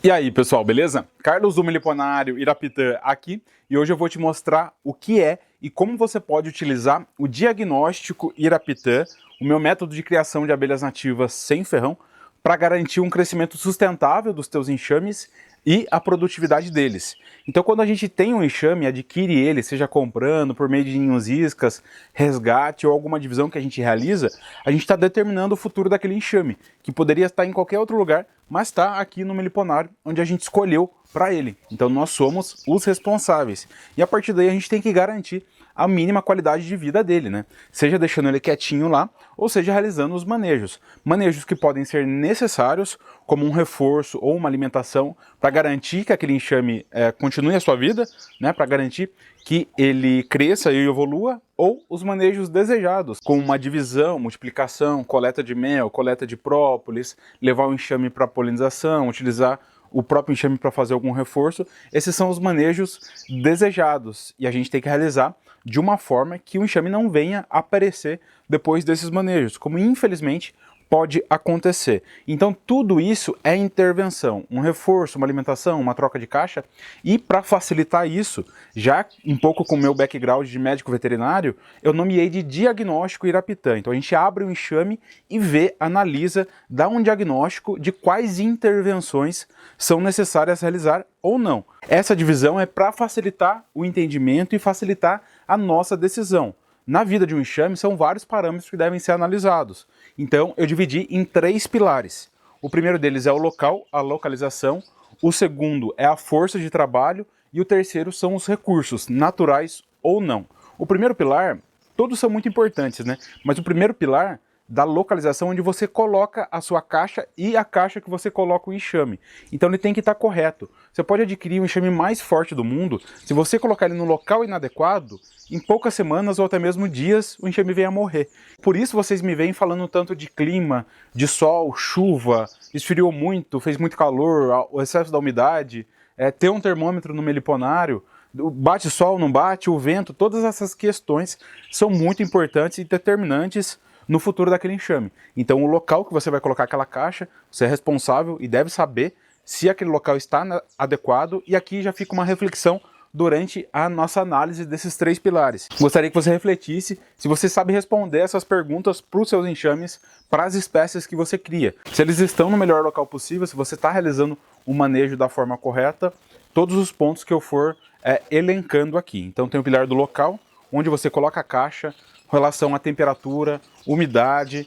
E aí, pessoal, beleza? Carlos do Meliponário Irapitã aqui, e hoje eu vou te mostrar o que é e como você pode utilizar o diagnóstico Irapitã, o meu método de criação de abelhas nativas sem ferrão, para garantir um crescimento sustentável dos teus enxames e a produtividade deles. Então, quando a gente tem um enxame, adquire ele, seja comprando por meio de ninhos iscas, resgate ou alguma divisão que a gente realiza, a gente está determinando o futuro daquele enxame, que poderia estar em qualquer outro lugar, mas está aqui no Meliponário, onde a gente escolheu para ele. Então nós somos os responsáveis. E a partir daí a gente tem que garantir a mínima qualidade de vida dele, né? Seja deixando ele quietinho lá, ou seja realizando os manejos. Manejos que podem ser necessários, como um reforço ou uma alimentação, para garantir que aquele enxame continue a sua vida, né? Para garantir que ele cresça e evolua, ou os manejos desejados, como uma divisão, multiplicação, coleta de mel, coleta de própolis, levar o enxame para polinização, utilizar o próprio enxame para fazer algum reforço. Esses são os manejos desejados e a gente tem que realizar de uma forma que o enxame não venha aparecer depois desses manejos, como infelizmente pode acontecer. Então tudo isso é intervenção, um reforço, uma alimentação, uma troca de caixa, e para facilitar isso, já um pouco com o meu background de médico veterinário, eu nomeei de diagnóstico Irapitã. Então a gente abre o enxame e vê, analisa, dá um diagnóstico de quais intervenções são necessárias realizar ou não. Essa divisão é para facilitar o entendimento e facilitar a nossa decisão. Na vida de um enxame são vários parâmetros que devem ser analisados. Então eu dividi em 3 pilares. O primeiro deles é o local, a localização. O segundo é a força de trabalho. E o terceiro são os recursos, naturais ou não. O primeiro pilar, todos são muito importantes, né? Mas o primeiro pilar da localização, onde você coloca a sua caixa e a caixa que você coloca o enxame. Então ele tem que estar correto. Você pode adquirir o enxame mais forte do mundo, se você colocar ele no local inadequado, em poucas semanas ou até mesmo dias, o enxame vem a morrer. Por isso vocês me veem falando tanto de clima, de sol, chuva, esfriou muito, fez muito calor, o excesso da umidade, ter um termômetro no meliponário, bate sol, não bate, o vento, todas essas questões são muito importantes e determinantes no futuro daquele enxame. Então o local que você vai colocar aquela caixa, você é responsável e deve saber se aquele local está adequado, e aqui já fica uma reflexão durante a nossa análise desses 3 pilares. Gostaria que você refletisse se você sabe responder essas perguntas para os seus enxames, para as espécies que você cria. Se eles estão no melhor local possível, se você está realizando o manejo da forma correta, todos os pontos que eu for elencando aqui. Então tem o pilar do local, onde você coloca a caixa, relação à temperatura, umidade,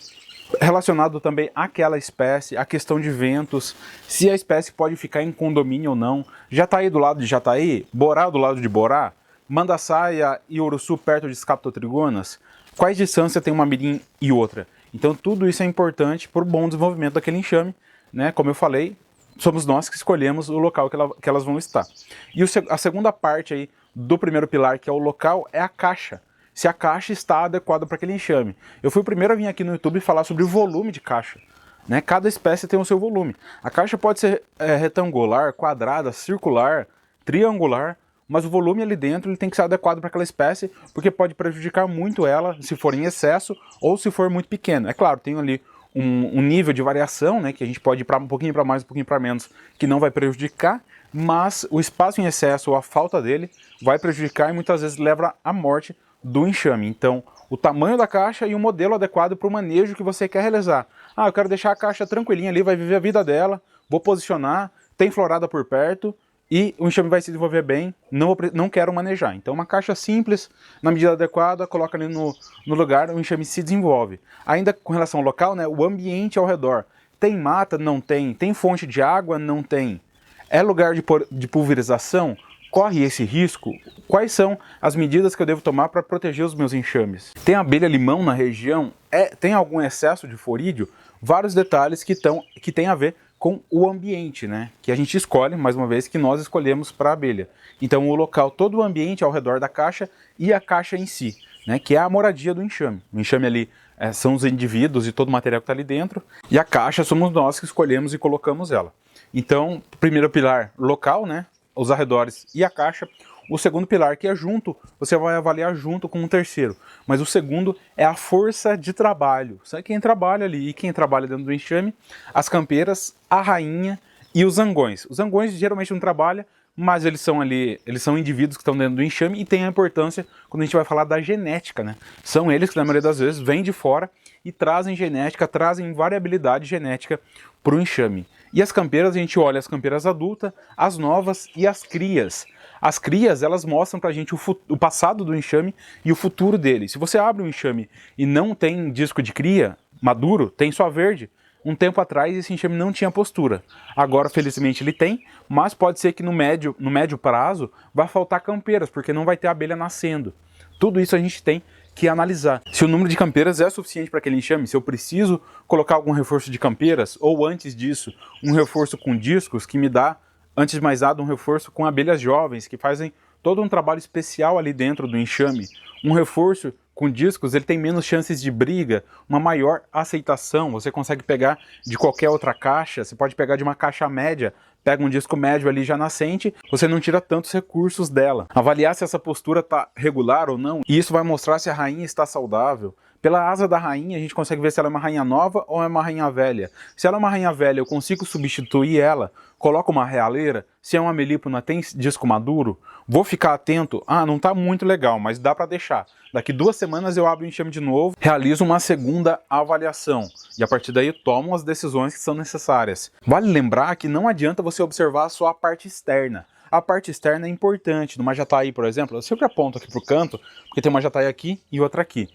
relacionado também àquela espécie, a questão de ventos, se a espécie pode ficar em condomínio ou não, Jataí do lado de Jataí, Borá do lado de Borá, Mandaçaia e Uruçu perto de Escaptotrigonas, quais distâncias tem uma mirim e outra. Então tudo isso é importante para o bom desenvolvimento daquele enxame, né? Como eu falei, somos nós que escolhemos o local que elas vão estar. E a segunda parte aí do primeiro pilar, que é o local, é a caixa. Se a caixa está adequada para aquele enxame. Eu fui o primeiro a vir aqui no YouTube falar sobre o volume de caixa, né? Cada espécie tem o seu volume. A caixa pode ser retangular, quadrada, circular, triangular, mas o volume ali dentro ele tem que ser adequado para aquela espécie, porque pode prejudicar muito ela se for em excesso ou se for muito pequeno. É claro, tem ali um nível de variação, né, que a gente pode ir um pouquinho para mais, um pouquinho para menos, que não vai prejudicar, mas o espaço em excesso ou a falta dele vai prejudicar e muitas vezes leva à morte do enxame. Então, o tamanho da caixa e o modelo adequado para o manejo que você quer realizar. Ah, eu quero deixar a caixa tranquilinha ali, vai viver a vida dela, vou posicionar, tem florada por perto e o enxame vai se desenvolver bem, não quero manejar. Então, uma caixa simples, na medida adequada, coloca ali no lugar, o enxame se desenvolve. Ainda com relação ao local, né, o ambiente ao redor. Tem mata? Não tem. Tem fonte de água? Não tem. É lugar de pulverização? Corre esse risco? Quais são as medidas que eu devo tomar para proteger os meus enxames? Tem abelha limão na região? Tem algum excesso de florídeo? Vários detalhes que tem a ver com o ambiente, né? Que a gente escolhe, mais uma vez, que nós escolhemos para a abelha. Então o local, todo o ambiente ao redor da caixa e a caixa em si, né? Que é a moradia do enxame. O enxame ali são os indivíduos e todo o material que está ali dentro, e a caixa somos nós que escolhemos e colocamos ela. Então, primeiro pilar, local, né? Os arredores e a caixa. O segundo pilar, que é junto, você vai avaliar junto com o terceiro. Mas o segundo é a força de trabalho. Sabe quem trabalha ali? E quem trabalha dentro do enxame? As campeiras, a rainha e os zangões. Os zangões geralmente não trabalham, mas eles são indivíduos que estão dentro do enxame e têm a importância quando a gente vai falar da genética, né? São eles que na maioria das vezes vêm de fora e trazem genética, trazem variabilidade genética para o enxame. E as campeiras, a gente olha as campeiras adultas, as novas e as crias. As crias, elas mostram pra gente o passado do enxame e o futuro dele. Se você abre um enxame e não tem disco de cria maduro, tem só verde. Um tempo atrás esse enxame não tinha postura. Agora, felizmente, ele tem, mas pode ser que no médio prazo vai faltar campeiras, porque não vai ter abelha nascendo. Tudo isso a gente tem que analisar. Se o número de campeiras é suficiente para aquele enxame, se eu preciso colocar algum reforço de campeiras, ou antes disso, um reforço com discos que me dá, antes de mais nada, um reforço com abelhas jovens, que fazem todo um trabalho especial ali dentro do enxame. Um reforço com discos, ele tem menos chances de briga, uma maior aceitação. Você consegue pegar de qualquer outra caixa, você pode pegar de uma caixa média, pega um disco médio ali já nascente, você não tira tantos recursos dela. Avaliar se essa postura está regular ou não, e isso vai mostrar se a rainha está saudável. Pela asa da rainha, a gente consegue ver se ela é uma rainha nova ou é uma rainha velha. Se ela é uma rainha velha, eu consigo substituir ela, coloco uma realeira. Se é uma melípona, tem disco maduro, vou ficar atento. Ah, não está muito legal, mas dá para deixar. Daqui 2 semanas eu abro o enxame de novo, realizo uma segunda avaliação. E a partir daí eu tomo as decisões que são necessárias. Vale lembrar que não adianta você observar só a parte externa. A parte externa é importante. Numa jataí, por exemplo, eu sempre aponto aqui para o canto, porque tem uma jataí aqui e outra aqui.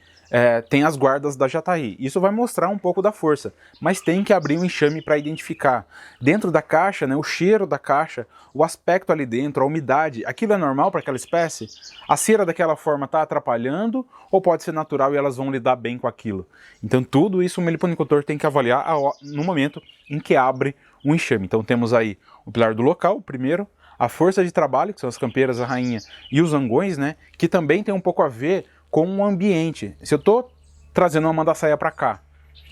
Tem as guardas da jataí. Isso vai mostrar um pouco da força, mas tem que abrir o enxame para identificar. Dentro da caixa, né, o cheiro da caixa, o aspecto ali dentro, a umidade, aquilo é normal para aquela espécie? A cera daquela forma está atrapalhando ou pode ser natural e elas vão lidar bem com aquilo? Então tudo isso o meliponicultor tem que avaliar no momento em que abre o enxame. Então temos aí o pilar do local, primeiro, a força de trabalho, que são as campeiras, a rainha e os zangões, né, que também tem um pouco a ver com o ambiente. Se eu estou trazendo uma mandaçaia para cá,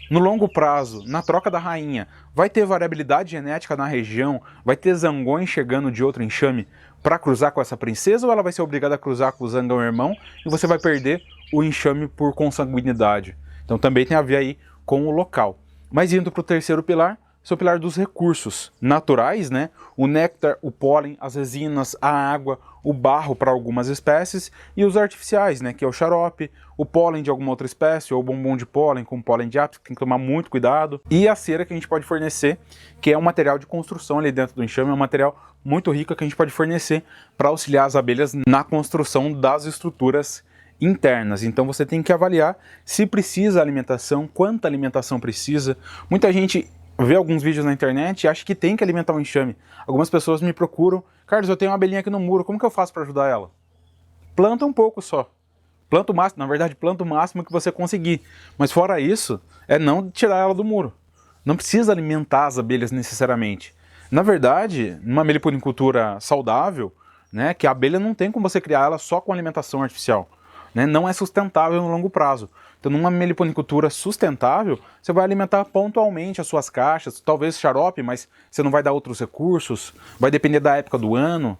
no longo prazo, na troca da rainha, vai ter variabilidade genética na região, vai ter zangões chegando de outro enxame para cruzar com essa princesa, ou ela vai ser obrigada a cruzar com o zangão irmão e você vai perder o enxame por consanguinidade. Então também tem a ver aí com o local. Mas indo para o terceiro pilar, esse é o pilar dos recursos naturais, né? O néctar, o pólen, as resinas, a água, o barro para algumas espécies e os artificiais, né? Que é o xarope, o pólen de alguma outra espécie, ou o bombom de pólen com pólen de ápis, que tem que tomar muito cuidado. E a cera que a gente pode fornecer, que é um material de construção ali dentro do enxame, é um material muito rico que a gente pode fornecer para auxiliar as abelhas na construção das estruturas internas. Então você tem que avaliar se precisa alimentação, quanta alimentação precisa. Muita gente vê alguns vídeos na internet e acha que tem que alimentar o enxame. Algumas pessoas me procuram: Carlos, eu tenho uma abelhinha aqui no muro, como que eu faço para ajudar ela? Planta um pouco só. Planta o máximo, na verdade, planta o máximo que você conseguir. Mas fora isso, é não tirar ela do muro. Não precisa alimentar as abelhas necessariamente. Na verdade, numa meliponicultura saudável, né, que a abelha não tem como você criar ela só com alimentação artificial. Né, não é sustentável no longo prazo. Então, numa meliponicultura sustentável, você vai alimentar pontualmente as suas caixas, talvez xarope, mas você não vai dar outros recursos, vai depender da época do ano.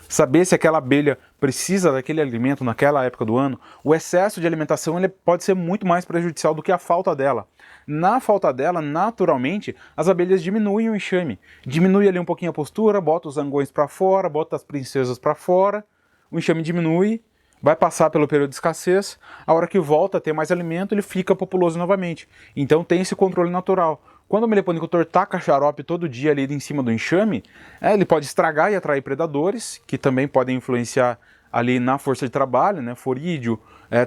Saber se aquela abelha precisa daquele alimento naquela época do ano. O excesso de alimentação ele pode ser muito mais prejudicial do que a falta dela. Na falta dela, naturalmente, as abelhas diminuem o enxame. Diminui ali um pouquinho a postura, bota os zangões para fora, bota as princesas para fora, o enxame diminui, vai passar pelo período de escassez, a hora que volta a ter mais alimento, ele fica populoso novamente. Então tem esse controle natural. Quando o meliponicultor taca xarope todo dia ali em cima do enxame, ele pode estragar e atrair predadores, que também podem influenciar ali na força de trabalho, né? Forídeo,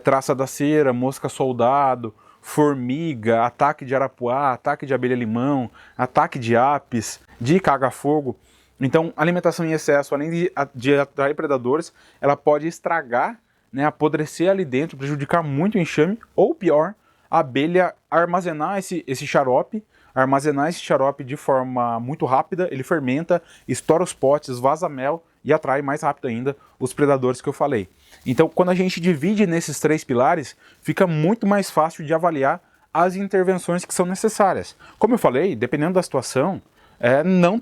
traça da cera, mosca soldado, formiga, ataque de arapuá, ataque de abelha-limão, ataque de apis, de caga-fogo. Então, alimentação em excesso, além de atrair predadores, ela pode estragar, né, apodrecer ali dentro, prejudicar muito o enxame, ou pior, a abelha armazenar esse xarope de forma muito rápida, ele fermenta, estoura os potes, vaza mel e atrai mais rápido ainda os predadores que eu falei. Então, quando a gente divide nesses 3 pilares, fica muito mais fácil de avaliar as intervenções que são necessárias. Como eu falei, dependendo da situação,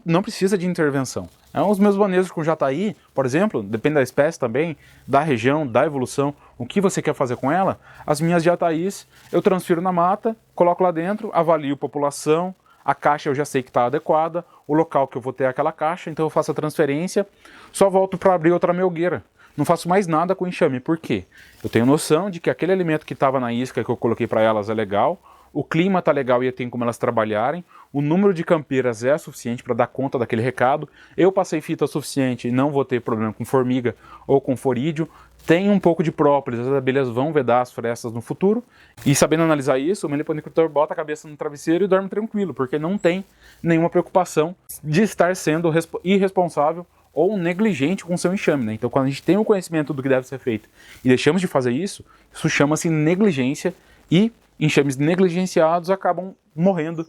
não precisa de intervenção. Os meus manejos com jataí, por exemplo, depende da espécie também, da região, da evolução, o que você quer fazer com ela. As minhas jataís eu transfiro na mata, coloco lá dentro, avalio população, a caixa eu já sei que está adequada, o local que eu vou ter aquela caixa, então eu faço a transferência, só volto para abrir outra melgueira. Não faço mais nada com o enxame, por quê? Eu tenho noção de que aquele alimento que estava na isca que eu coloquei para elas é legal, o clima está legal e tem como elas trabalharem, o número de campeiras é suficiente para dar conta daquele recado, eu passei fita suficiente e não vou ter problema com formiga ou com forídeo, tem um pouco de própolis, as abelhas vão vedar as frestas no futuro, e sabendo analisar isso, o meliponicultor bota a cabeça no travesseiro e dorme tranquilo, porque não tem nenhuma preocupação de estar sendo irresponsável ou negligente com o seu enxame, né? Então, quando a gente tem o conhecimento do que deve ser feito e deixamos de fazer isso, isso chama-se negligência e enxames negligenciados acabam morrendo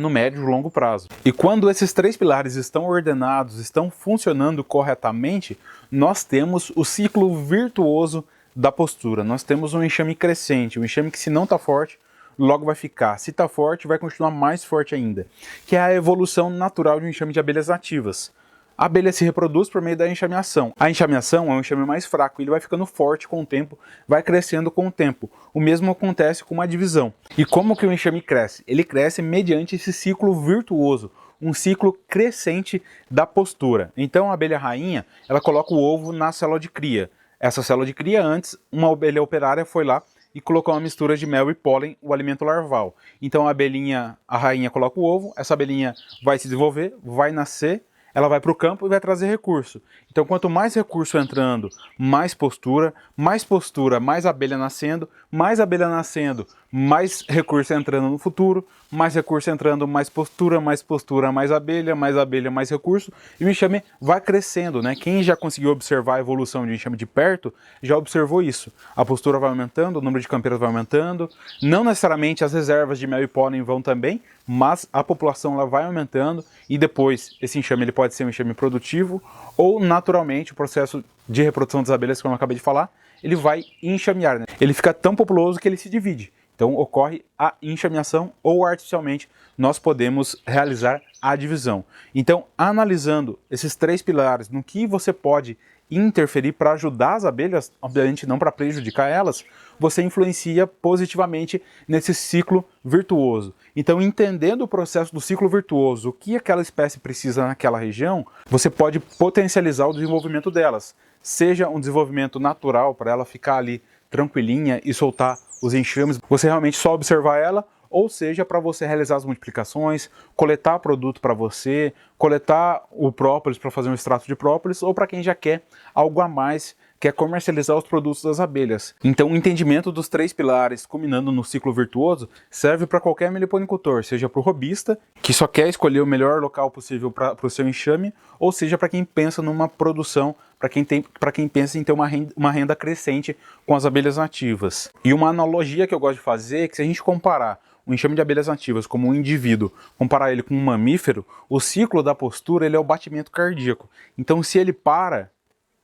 no médio e longo prazo. E quando esses três pilares estão ordenados, estão funcionando corretamente, nós temos o ciclo virtuoso da postura. Nós temos um enxame crescente, um enxame que se não está forte, logo vai ficar. Se está forte, vai continuar mais forte ainda, que é a evolução natural de um enxame de abelhas nativas. A abelha se reproduz por meio da enxameação. A enxameação é um enxame mais fraco, ele vai ficando forte com o tempo, vai crescendo com o tempo. O mesmo acontece com uma divisão. E como que o enxame cresce? Ele cresce mediante esse ciclo virtuoso, um ciclo crescente da postura. Então a abelha rainha, ela coloca o ovo na célula de cria. Essa célula de cria antes, uma abelha operária foi lá e colocou uma mistura de mel e pólen, o alimento larval. Então a rainha coloca o ovo, essa abelhinha vai se desenvolver, vai nascer, ela vai para o campo e vai trazer recurso. Então, quanto mais recurso entrando, mais postura, mais abelha nascendo, mais recurso entrando no futuro, mais recurso entrando, mais postura, mais abelha, mais recurso, e o enxame vai crescendo, né? Quem já conseguiu observar a evolução de enxame de perto, já observou isso. A postura vai aumentando, o número de campeiras vai aumentando, não necessariamente as reservas de mel e pólen vão também, mas a população ela vai aumentando e depois esse enxame ele pode ser um enxame produtivo ou naturalmente o processo de reprodução das abelhas, como eu acabei de falar, ele vai enxamear, né? Ele fica tão populoso que ele se divide. Então ocorre a enxameação ou artificialmente nós podemos realizar a divisão. Então analisando esses três pilares, no que você pode interferir para ajudar as abelhas, obviamente não para prejudicar elas, você influencia positivamente nesse ciclo virtuoso. Então, entendendo o processo do ciclo virtuoso, o que aquela espécie precisa naquela região, você pode potencializar o desenvolvimento delas. Seja um desenvolvimento natural para ela ficar ali tranquilinha e soltar os enxames, você realmente só observar ela, ou seja, para você realizar as multiplicações, coletar produto para você, coletar o própolis para fazer um extrato de própolis, ou para quem já quer algo a mais, quer comercializar os produtos das abelhas. Então o entendimento dos três pilares, culminando no ciclo virtuoso, serve para qualquer meliponicultor, seja para o robista, que só quer escolher o melhor local possível para o seu enxame, ou seja para quem pensa numa produção, para quem pensa em ter uma renda crescente com as abelhas nativas. E uma analogia que eu gosto de fazer é que se a gente comparar o enxame de abelhas nativas como um indivíduo, comparar ele com um mamífero, o ciclo da postura ele é o batimento cardíaco. Então se ele para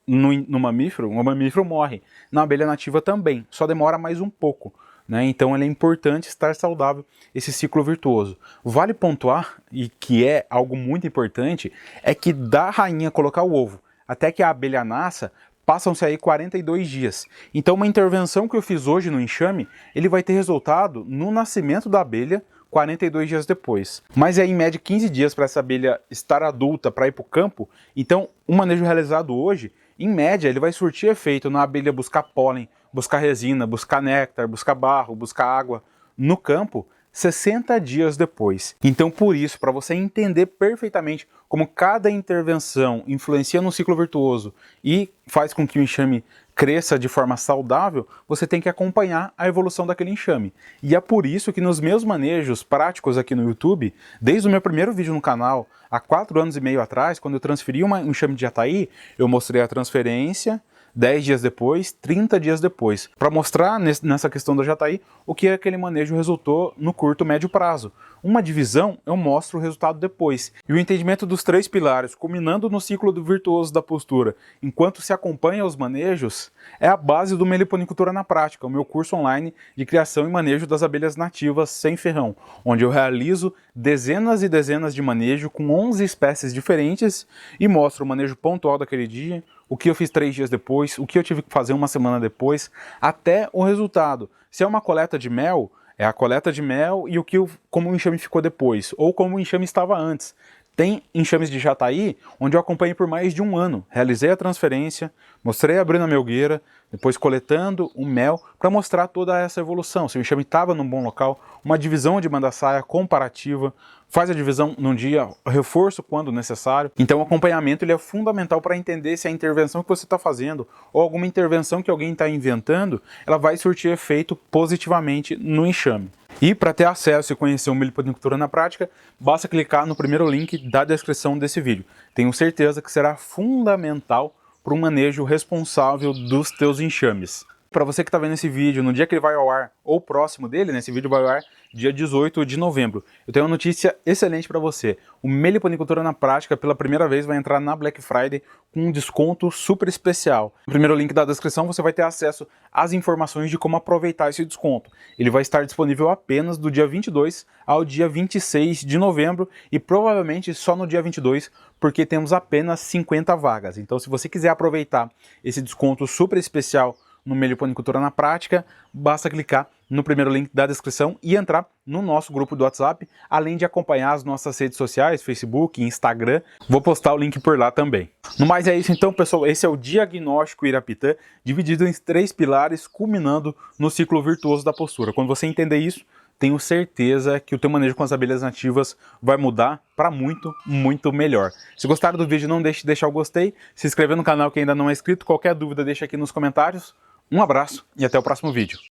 no mamífero, o mamífero morre. Na abelha nativa também, só demora mais um pouco. Né? Então é importante estar saudável esse ciclo virtuoso. Vale pontuar, e que é algo muito importante, é que da rainha colocar o ovo até que a abelha nasça, passam-se aí 42 dias. Então uma intervenção que eu fiz hoje no enxame, ele vai ter resultado no nascimento da abelha 42 dias depois. Mas é em média 15 dias para essa abelha estar adulta para ir para o campo, então o manejo realizado hoje, em média, ele vai surtir efeito na abelha buscar pólen, buscar resina, buscar néctar, buscar barro, buscar água no campo, 60 dias depois. Então, por isso, para você entender perfeitamente como cada intervenção influencia no ciclo virtuoso e faz com que o enxame cresça de forma saudável, você tem que acompanhar a evolução daquele enxame. E é por isso que nos meus manejos práticos aqui no YouTube, desde o meu primeiro vídeo no canal, há 4 anos e meio atrás, quando eu transferi um enxame de jataí, eu mostrei a transferência, 10 dias depois, 30 dias depois, para mostrar nessa questão da jataí o que aquele manejo resultou no curto e médio prazo. Uma divisão, eu mostro o resultado depois. E o entendimento dos três pilares, culminando no ciclo do virtuoso da postura, enquanto se acompanha os manejos, é a base do Meliponicultura na Prática, o meu curso online de criação e manejo das abelhas nativas sem ferrão, onde eu realizo dezenas e dezenas de manejo com 11 espécies diferentes e mostro o manejo pontual daquele dia, o que eu fiz 3 dias depois, o que eu tive que fazer uma semana depois, até o resultado. Se é uma coleta de mel, É a coleta de mel e como o enxame ficou depois, ou como o enxame estava antes. Tem enxames de jataí onde eu acompanhei por mais de um ano. Realizei a transferência, mostrei abrindo a melgueira, depois coletando o mel para mostrar toda essa evolução. Se o enxame estava num bom local, uma divisão de manda-saia comparativa, faz a divisão num dia, reforço quando necessário. Então o acompanhamento ele é fundamental para entender se a intervenção que você está fazendo ou alguma intervenção que alguém está inventando, ela vai surtir efeito positivamente no enxame. E para ter acesso e conhecer o meliponicultura na prática, basta clicar no primeiro link da descrição desse vídeo. Tenho certeza que será fundamental para o manejo responsável dos teus enxames. Para você que está vendo esse vídeo no dia que ele vai ao ar, ou próximo dele, né, esse vídeo vai ao ar dia 18 de novembro, eu tenho uma notícia excelente para você. O Meliponicultura na Prática, pela primeira vez, vai entrar na Black Friday com um desconto super especial. No primeiro link da descrição você vai ter acesso às informações de como aproveitar esse desconto. Ele vai estar disponível apenas do dia 22 ao dia 26 de novembro e provavelmente só no dia 22, porque temos apenas 50 vagas. Então se você quiser aproveitar esse desconto super especial no Meliponicultura na Prática, basta clicar no primeiro link da descrição e entrar no nosso grupo do WhatsApp, além de acompanhar as nossas redes sociais, Facebook, Instagram. Vou postar o link por lá também. No mais é isso então, pessoal. Esse é o Diagnóstico Irapitã, dividido em 3 pilares, culminando no ciclo virtuoso da postura. Quando você entender isso, tenho certeza que o teu manejo com as abelhas nativas vai mudar para muito, muito melhor. Se gostaram do vídeo, não deixe de deixar o gostei, se inscrever no canal que ainda não é inscrito. Qualquer dúvida, deixa aqui nos comentários. Um abraço e até o próximo vídeo.